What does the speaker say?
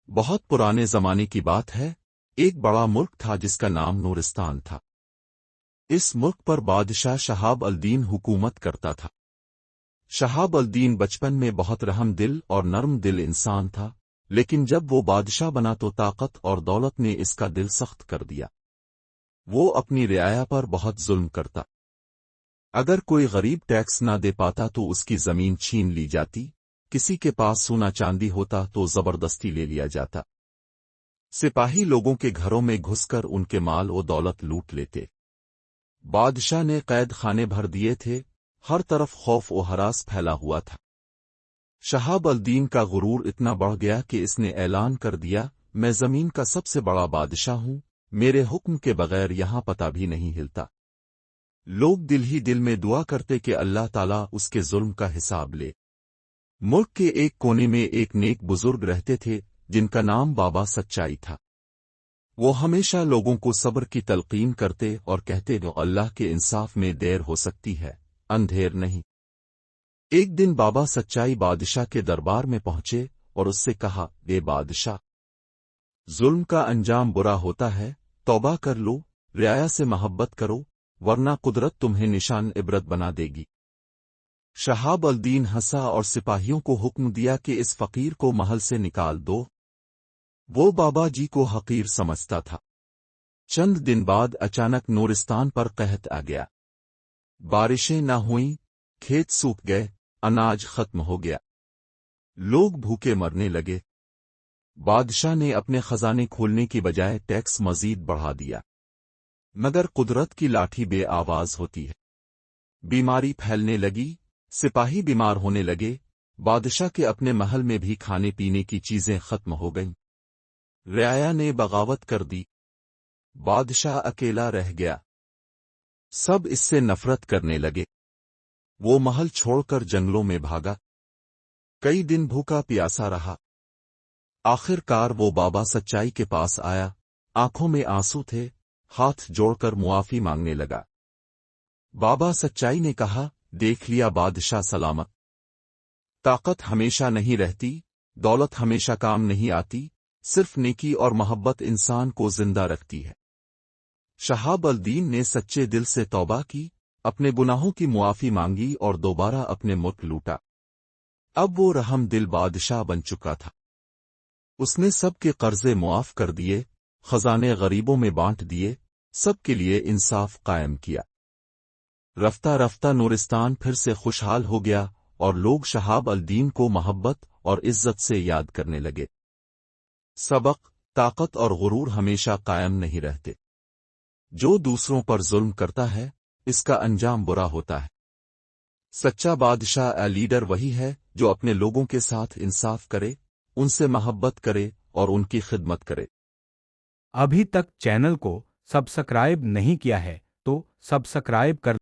بہت پرانے زمانے کی بات ہے، ایک بڑا ملک تھا جس کا نام نورستان تھا۔ اس ملک پر بادشاہ شہاب الدین حکومت کرتا تھا۔ شہاب الدین بچپن میں بہت رحم دل اور نرم دل انسان تھا، لیکن جب وہ بادشاہ بنا تو طاقت اور دولت نے اس کا دل سخت کر دیا۔ وہ اپنی رعایا پر بہت ظلم کرتا۔ اگر کوئی غریب ٹیکس نہ دے پاتا تو اس کی زمین چھین لی جاتی، کسی کے پاس سونا چاندی ہوتا تو زبردستی لے لیا جاتا۔ سپاہی لوگوں کے گھروں میں گھس کر ان کے مال و دولت لوٹ لیتے۔ بادشاہ نے قید خانے بھر دیے تھے، ہر طرف خوف و ہراس پھیلا ہوا تھا۔ شہاب الدین کا غرور اتنا بڑھ گیا کہ اس نے اعلان کر دیا، میں زمین کا سب سے بڑا بادشاہ ہوں، میرے حکم کے بغیر یہاں پتہ بھی نہیں ہلتا۔ لوگ دل ہی دل میں دعا کرتے کہ اللہ تعالیٰ اس کے ظلم کا حساب لے۔ ملک کے ایک کونے میں ایک نیک بزرگ رہتے تھے جن کا نام بابا سچائی تھا۔ وہ ہمیشہ لوگوں کو صبر کی تلقین کرتے اور کہتے جو اللہ کے انصاف میں دیر ہو سکتی ہے، اندھیر نہیں۔ ایک دن بابا سچائی بادشاہ کے دربار میں پہنچے اور اس سے کہا، اے بادشاہ، ظلم کا انجام برا ہوتا ہے، توبہ کر لو، رعایا سے محبت کرو، ورنہ قدرت تمہیں نشان عبرت بنا دے گی۔ شہاب الدین ہنسا اور سپاہیوں کو حکم دیا کہ اس فقیر کو محل سے نکال دو۔ وہ بابا جی کو حقیر سمجھتا تھا۔ چند دن بعد اچانک نورستان پر قحط آ گیا۔ بارشیں نہ ہوئیں، کھیت سوکھ گئے، اناج ختم ہو گیا۔ لوگ بھوکے مرنے لگے۔ بادشاہ نے اپنے خزانے کھولنے کی بجائے ٹیکس مزید بڑھا دیا۔ مگر قدرت کی لاٹھی بے آواز ہوتی ہے۔ بیماری پھیلنے لگی، سپاہی بیمار ہونے لگے، بادشاہ کے اپنے محل میں بھی کھانے پینے کی چیزیں ختم ہو گئیں۔ رعایا نے بغاوت کر دی، بادشاہ اکیلا رہ گیا۔ سب اس سے نفرت کرنے لگے۔ وہ محل چھوڑ کر جنگلوں میں بھاگا۔ کئی دن بھوکا پیاسا رہا۔ آخر کار وہ بابا سچائی کے پاس آیا، آنکھوں میں آنسو تھے، ہاتھ جوڑ کر معافی مانگنے لگا۔ بابا سچائی نے کہا، دیکھ لیا بادشاہ سلامت۔ طاقت ہمیشہ نہیں رہتی، دولت ہمیشہ کام نہیں آتی، صرف نیکی اور محبت انسان کو زندہ رکھتی ہے۔ شہاب الدین نے سچے دل سے توبہ کی، اپنے گناہوں کی معافی مانگی اور دوبارہ اپنے ملک لوٹا۔ اب وہ رحم دل بادشاہ بن چکا تھا۔ اس نے سب کے قرضے معاف کر دیے، خزانے غریبوں میں بانٹ دیے، سب کے لیے انصاف قائم کیا۔ رفتہ رفتہ نورستان پھر سے خوشحال ہو گیا اور لوگ شہاب الدین کو محبت اور عزت سے یاد کرنے لگے۔ سبق: طاقت اور غرور ہمیشہ قائم نہیں رہتے۔ جو دوسروں پر ظلم کرتا ہے، اس کا انجام برا ہوتا ہے۔ سچا بادشاہ لیڈر وہی ہے جو اپنے لوگوں کے ساتھ انصاف کرے، ان سے محبت کرے اور ان کی خدمت کرے۔ ابھی تک چینل کو سبسکرائب نہیں کیا ہے تو سبسکرائب کر